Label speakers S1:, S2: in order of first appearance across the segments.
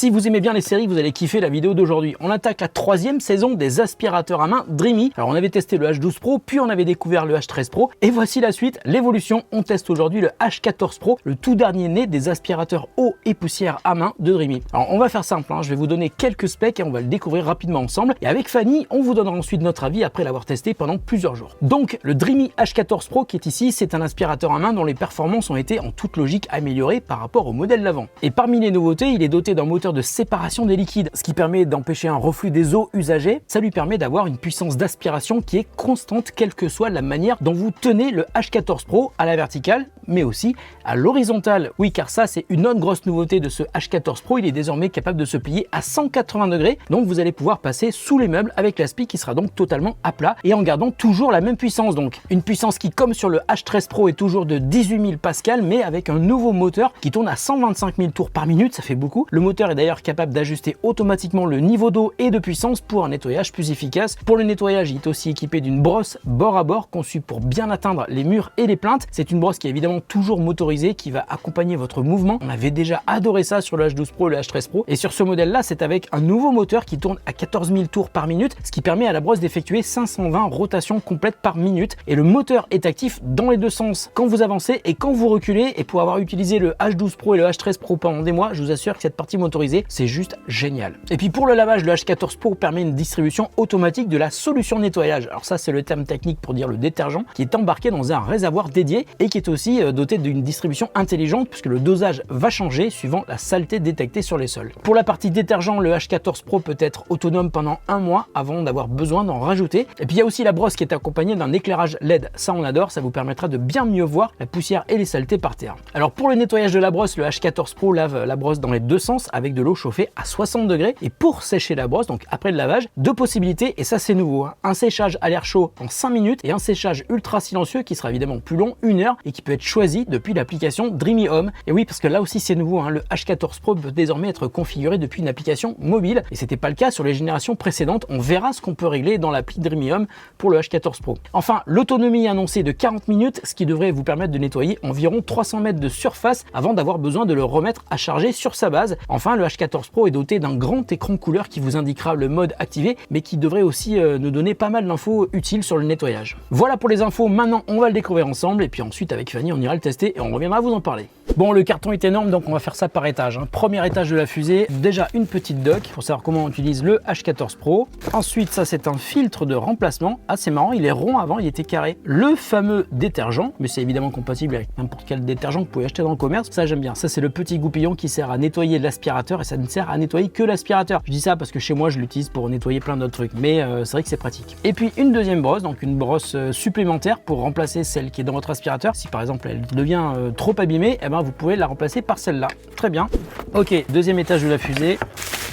S1: Si vous aimez bien les séries, vous allez kiffer la vidéo d'aujourd'hui. On attaque la 3e saison des aspirateurs à main Dreamy. Alors on avait testé le H12 Pro, puis on avait découvert le H13 Pro, et voici la suite, l'évolution. On teste aujourd'hui le H14 Pro, le tout dernier né des aspirateurs eau et poussière à main de Dreamy. Alors on va faire simple, je vais vous donner quelques specs et on va le découvrir rapidement ensemble. Et avec Fanny, on vous donnera ensuite notre avis après l'avoir testé pendant plusieurs jours. Donc le Dreamy H14 Pro qui est ici, c'est un aspirateur à main dont les performances ont été en toute logique améliorées par rapport au modèle d'avant. Et parmi les nouveautés, il est doté d'un moteur de séparation des liquides, ce qui permet d'empêcher un reflux des eaux usagées. Ça lui permet d'avoir une puissance d'aspiration qui est constante, quelle que soit la manière dont vous tenez le H14 Pro, à la verticale, mais aussi à l'horizontale. Oui, car ça, c'est une autre grosse nouveauté de ce H14 Pro. Il est désormais capable de se plier à 180 degrés. Donc, vous allez pouvoir passer sous les meubles avec l'aspi qui sera donc totalement à plat et en gardant toujours la même puissance. Donc, une puissance qui, comme sur le H13 Pro, est toujours de 18 000 pascal, mais avec un nouveau moteur qui tourne à 125 000 tours par minute. Ça fait beaucoup. Le moteur est d'ailleurs capable d'ajuster automatiquement le niveau d'eau et de puissance pour un nettoyage plus efficace. Pour le nettoyage, il est aussi équipé d'une brosse bord à bord conçue pour bien atteindre les murs et les plinthes. C'est une brosse qui est évidemment toujours motorisée, qui va accompagner votre mouvement. On avait déjà adoré ça sur le H12 Pro et le H13 Pro. Et sur ce modèle-là, c'est avec un nouveau moteur qui tourne à 14 000 tours par minute, ce qui permet à la brosse d'effectuer 520 rotations complètes par minute. Et le moteur est actif dans les deux sens, quand vous avancez et quand vous reculez. Et pour avoir utilisé le H12 Pro et le H13 Pro pendant des mois, je vous assure que cette partie motorisée, c'est juste génial. Et puis pour le lavage, le H14 Pro permet une distribution automatique de la solution de nettoyage. Alors ça, c'est le terme technique pour dire le détergent, qui est embarqué dans un réservoir dédié et qui est aussi doté d'une distribution intelligente puisque le dosage va changer suivant la saleté détectée sur les sols. Pour la partie détergent, le H14 Pro peut être autonome pendant un mois avant d'avoir besoin d'en rajouter. Et puis il y a aussi la brosse qui est accompagnée d'un éclairage LED. Ça, on adore, ça vous permettra de bien mieux voir la poussière et les saletés par terre. Alors pour le nettoyage de la brosse, le H14 Pro lave la brosse dans les deux sens avec de l'eau chauffée à 60 degrés. Et pour sécher la brosse, donc après le lavage, deux possibilités, et ça c'est nouveau, un séchage à l'air chaud en 5 minutes et un séchage ultra silencieux qui sera évidemment plus long, 1 heure, et qui peut être choisi depuis l'application Dreamy Home. Et oui, parce que là aussi c'est nouveau, le H14 Pro peut désormais être configuré depuis une application mobile, et c'était pas le cas sur les générations précédentes. On verra ce qu'on peut régler dans l'appli Dreamy Home pour le H14 Pro. Enfin, l'autonomie annoncée de 40 minutes, ce qui devrait vous permettre de nettoyer environ 300 mètres de surface avant d'avoir besoin de le remettre à charger sur sa base. Enfin, le H14 Pro est doté d'un grand écran couleur qui vous indiquera le mode activé, mais qui devrait aussi nous donner pas mal d'infos utiles sur le nettoyage. Voilà pour les infos. Maintenant, on va le découvrir ensemble, et puis ensuite avec Fanny, on ira le tester et on reviendra vous en parler. Bon, le carton est énorme, donc on va faire ça par étage. Premier étage de la fusée, déjà une petite dock pour savoir comment on utilise le H14 Pro. Ensuite, ça c'est un filtre de remplacement. Ah, c'est marrant, il est rond, avant il était carré. Le fameux détergent, mais c'est évidemment compatible avec n'importe quel détergent que vous pouvez acheter dans le commerce. Ça, j'aime bien. Ça, c'est le petit goupillon qui sert à nettoyer l'aspirateur, et ça ne sert à nettoyer que l'aspirateur. Je dis ça parce que chez moi, je l'utilise pour nettoyer plein d'autres trucs, mais c'est vrai que c'est pratique. Et puis une deuxième brosse, donc une brosse supplémentaire pour remplacer celle qui est dans votre aspirateur. Si par exemple elle devient trop abîmée, eh ben, vous pouvez la remplacer par celle-là. Très bien. Ok, deuxième étage de la fusée.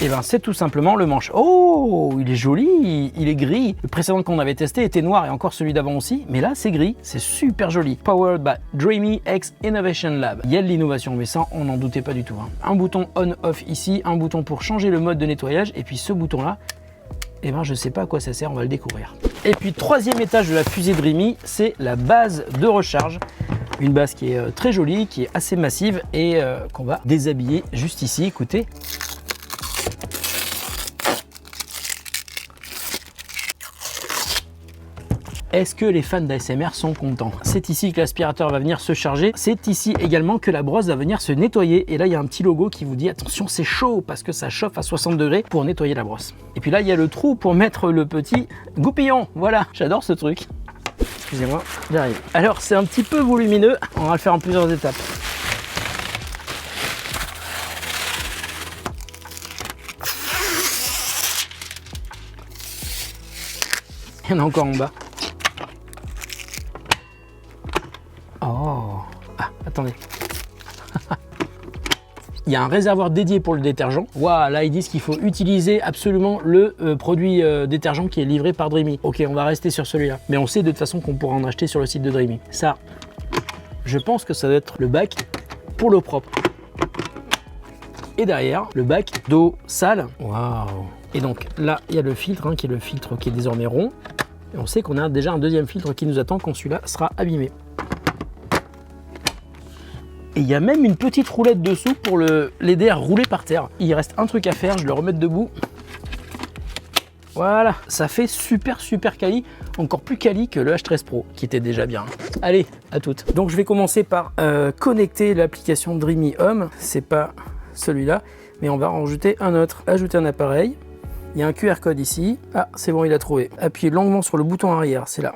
S1: Et ben c'est tout simplement le manche. Oh, il est joli, il est gris. Le précédent qu'on avait testé était noir, et encore celui d'avant aussi, mais là c'est gris, c'est super joli. Powered by Dreamy X Innovation Lab. Il y a de l'innovation, mais ça on n'en doutait pas du tout. Un bouton on-off ici, un bouton pour changer le mode de nettoyage, et puis ce bouton là, et ben je sais pas à quoi ça sert, on va le découvrir. Et puis troisième étage de la fusée Dreamy, c'est la base de recharge. Une base qui est très jolie, qui est assez massive, et qu'on va déshabiller juste ici, écoutez. Est-ce que les fans d'ASMR sont contents? C'est ici que l'aspirateur va venir se charger. C'est ici également que la brosse va venir se nettoyer. Et là, il y a un petit logo qui vous dit attention, c'est chaud, parce que ça chauffe à 60 degrés pour nettoyer la brosse. Et puis là, il y a le trou pour mettre le petit goupillon. Voilà, j'adore ce truc. Excusez-moi, j'arrive. Alors, c'est un petit peu volumineux. On va le faire en plusieurs étapes. Il y en a encore en bas. Oh, ah, attendez. Il y a un réservoir dédié pour le détergent. Waouh, là ils disent qu'il faut utiliser absolument le produit détergent qui est livré par Dreamy. Ok, on va rester sur celui-là. Mais on sait de toute façon qu'on pourra en acheter sur le site de Dreamy. Ça, je pense que ça doit être le bac pour l'eau propre. Et derrière, le bac d'eau sale. Waouh. Et donc là, il y a le filtre, qui est le filtre qui est désormais rond. Et on sait qu'on a déjà un deuxième filtre qui nous attend quand celui-là sera abîmé. Et il y a même une petite roulette dessous pour l'aider à rouler par terre. Il reste un truc à faire, je vais le remettre debout. Voilà, ça fait super quali, encore plus quali que le H13 Pro qui était déjà bien. Allez, à toutes. Donc je vais commencer par connecter l'application Dreamy Home, c'est pas celui-là, mais on va en rajouter un autre. Ajouter un appareil. Il y a un QR code ici. Ah, c'est bon, il a trouvé. Appuyez longuement sur le bouton arrière, c'est là.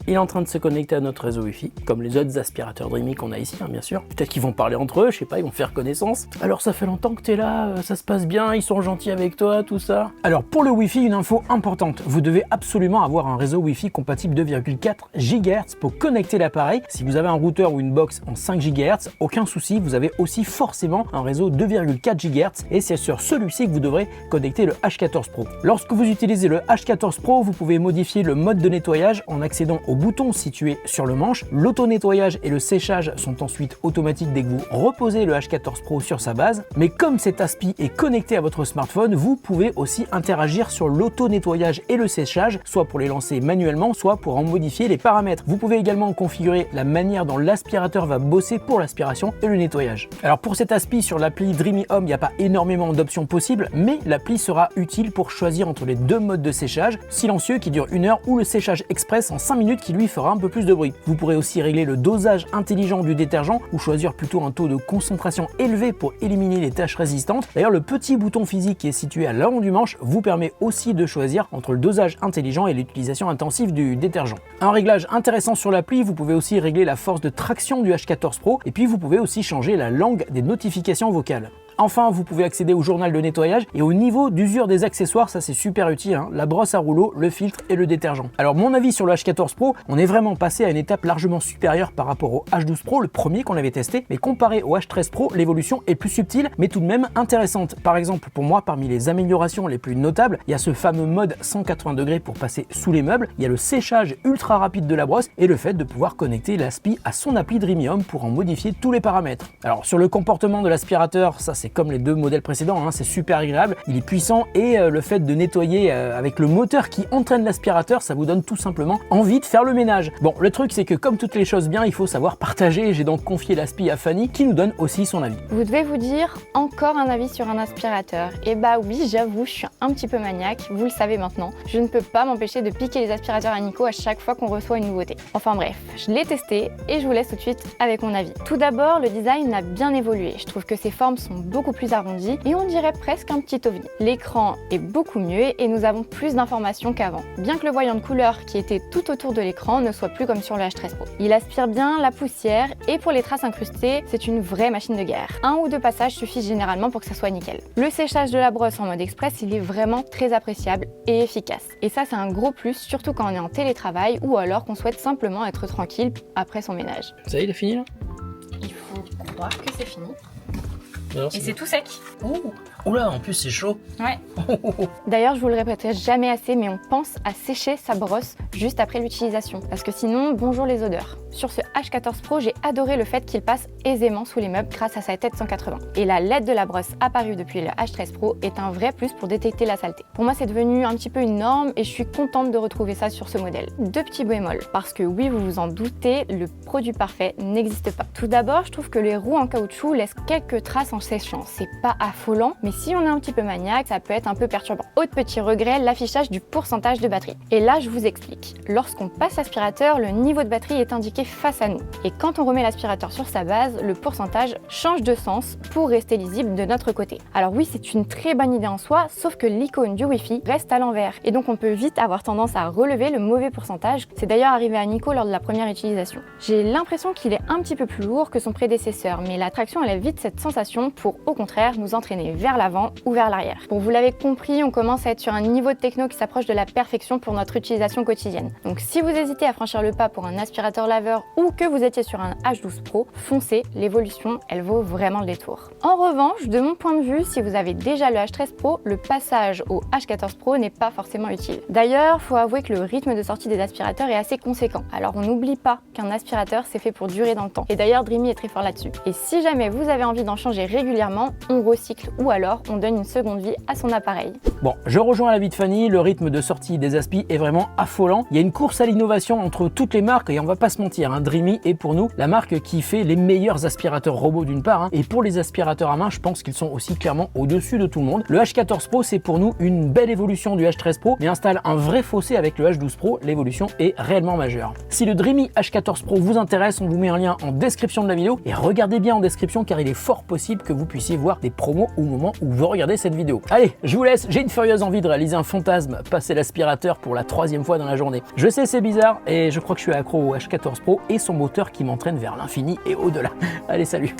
S1: Il est en train de se connecter à notre réseau Wi-Fi, comme les autres aspirateurs Dreamy qu'on a ici, hein, bien sûr. Peut-être qu'ils vont parler entre eux, je sais pas, ils vont faire connaissance. Alors ça fait longtemps que tu es là, ça se passe bien, ils sont gentils avec toi, tout ça. Alors pour le Wi-Fi, une info importante. Vous devez absolument avoir un réseau Wi-Fi compatible 2,4 GHz pour connecter l'appareil. Si vous avez un routeur ou une box en 5 GHz, aucun souci, vous avez aussi forcément un réseau 2,4 GHz et c'est sur celui-ci que vous devrez connecter le H14 Pro. Lorsque vous utilisez le H14 Pro, vous pouvez modifier le mode de nettoyage en accédant au bouton situé sur le manche. L'auto-nettoyage et le séchage sont ensuite automatiques dès que vous reposez le H14 Pro sur sa base. Mais comme cet aspi est connecté à votre smartphone, vous pouvez aussi interagir sur l'auto-nettoyage et le séchage, soit pour les lancer manuellement, soit pour en modifier les paramètres. Vous pouvez également configurer la manière dont l'aspirateur va bosser pour l'aspiration et le nettoyage. Alors pour cet aspi sur l'appli Dreamy Home, il n'y a pas énormément d'options possibles, mais l'appli sera utile pour choisir entre les deux modes de séchage, silencieux qui dure 1 heure ou le séchage express en 5 minutes qui lui fera un peu plus de bruit. Vous pourrez aussi régler le dosage intelligent du détergent ou choisir plutôt un taux de concentration élevé pour éliminer les taches résistantes. D'ailleurs, le petit bouton physique qui est situé à l'avant du manche vous permet aussi de choisir entre le dosage intelligent et l'utilisation intensive du détergent. Un réglage intéressant sur l'appli, vous pouvez aussi régler la force de traction du H14 Pro et puis vous pouvez aussi changer la langue des notifications vocales. Enfin, vous pouvez accéder au journal de nettoyage et au niveau d'usure des accessoires, ça c'est super utile, hein, la brosse à rouleau, le filtre et le détergent. Alors mon avis sur le H14 Pro, on est vraiment passé à une étape largement supérieure par rapport au H12 Pro, le premier qu'on avait testé, mais comparé au H13 Pro, l'évolution est plus subtile, mais tout de même intéressante. Par exemple, pour moi, parmi les améliorations les plus notables, il y a ce fameux mode 180 degrés pour passer sous les meubles, il y a le séchage ultra rapide de la brosse et le fait de pouvoir connecter l'aspi à son appli Dreamy Home pour en modifier tous les paramètres. Alors sur le comportement de l'aspirateur, ça c'est comme les deux modèles précédents, hein, c'est super agréable, il est puissant et le fait de nettoyer avec le moteur qui entraîne l'aspirateur, ça vous donne tout simplement envie de faire le ménage. Bon, le truc c'est que comme toutes les choses bien, il faut savoir partager, j'ai donc confié l'aspi à Fanny qui nous donne aussi son avis.
S2: Vous devez vous dire encore un avis sur un aspirateur. Et bah oui, j'avoue, je suis un petit peu maniaque, vous le savez maintenant. Je ne peux pas m'empêcher de piquer les aspirateurs à Nico à chaque fois qu'on reçoit une nouveauté. Enfin bref, je l'ai testé et je vous laisse tout de suite avec mon avis. Tout d'abord, le design a bien évolué. Je trouve que ses formes sont beaucoup plus arrondi et on dirait presque un petit ovni. L'écran est beaucoup mieux et nous avons plus d'informations qu'avant. Bien que le voyant de couleur qui était tout autour de l'écran ne soit plus comme sur le H13 Pro. Il aspire bien la poussière et pour les traces incrustées, c'est une vraie machine de guerre. 1 ou 2 passages suffisent généralement pour que ça soit nickel. Le séchage de la brosse en mode express, il est vraiment très appréciable et efficace. Et ça, c'est un gros plus, surtout quand on est en télétravail ou alors qu'on souhaite simplement être tranquille après son ménage.
S1: Ça y est, il est fini là?
S2: Il faut croire que c'est fini.
S1: Alors,
S2: et c'est tout sec.
S1: Oh là, en plus c'est chaud.
S2: Ouais. D'ailleurs, je vous le répéterai jamais assez, mais on pense à sécher sa brosse juste après l'utilisation. Parce que sinon, bonjour les odeurs. Sur ce H14 Pro, j'ai adoré le fait qu'il passe aisément sous les meubles grâce à sa tête 180. Et la LED de la brosse apparue depuis le H13 Pro est un vrai plus pour détecter la saleté. Pour moi, c'est devenu un petit peu une norme et je suis contente de retrouver ça sur ce modèle. 2 petits bémols, parce que oui, vous vous en doutez, le produit parfait n'existe pas. Tout d'abord, je trouve que les roues en caoutchouc laissent quelques traces en séchant. C'est pas affolant, mais si on est un petit peu maniaque, ça peut être un peu perturbant. Autre petit regret, l'affichage du pourcentage de batterie. Et là, je vous explique. Lorsqu'on passe l'aspirateur, le niveau de batterie est indiqué face à nous. Et quand on remet l'aspirateur sur sa base, le pourcentage change de sens pour rester lisible de notre côté. Alors oui, c'est une très bonne idée en soi, sauf que l'icône du Wi-Fi reste à l'envers. Et donc on peut vite avoir tendance à relever le mauvais pourcentage. C'est d'ailleurs arrivé à Nico lors de la première utilisation. J'ai l'impression qu'il est un petit peu plus lourd que son prédécesseur, mais la traction enlève vite cette sensation pour au contraire nous entraîner vers l'avant ou vers l'arrière. Bon, vous l'avez compris, on commence à être sur un niveau de techno qui s'approche de la perfection pour notre utilisation quotidienne. Donc si vous hésitez à franchir le pas pour un aspirateur laveur ou que vous étiez sur un H12 Pro, foncez, l'évolution, elle vaut vraiment le détour. En revanche, de mon point de vue, si vous avez déjà le H13 Pro, le passage au H14 Pro n'est pas forcément utile. D'ailleurs, faut avouer que le rythme de sortie des aspirateurs est assez conséquent. Alors on n'oublie pas qu'un aspirateur c'est fait pour durer dans le temps. Et d'ailleurs, Dreamy est très fort là-dessus. Et si jamais vous avez envie d'en changer régulièrement, on recycle ou alors on donne une seconde vie à son appareil.
S1: Bon, je rejoins l'avis de Fanny, le rythme de sortie des aspi est vraiment affolant. Il y a une course à l'innovation entre toutes les marques et on va pas se mentir, hein, Dreamy est pour nous la marque qui fait les meilleurs aspirateurs robots d'une part, hein, et pour les aspirateurs à main, je pense qu'ils sont aussi clairement au-dessus de tout le monde. Le H14 Pro, c'est pour nous une belle évolution du H13 Pro, mais installe un vrai fossé avec le H12 Pro, l'évolution est réellement majeure. Si le Dreamy H14 Pro vous intéresse, on vous met un lien en description de la vidéo, et regardez bien en description car il est fort possible que vous puissiez voir des promos au moment où vous regardez cette vidéo. Allez, je vous laisse, j'ai une furieuse envie de réaliser un fantasme, passer l'aspirateur pour la 3e fois dans la journée. Je sais, c'est bizarre, et je crois que je suis accro au H14 Pro et son moteur qui m'entraîne vers l'infini et au-delà. Allez, salut!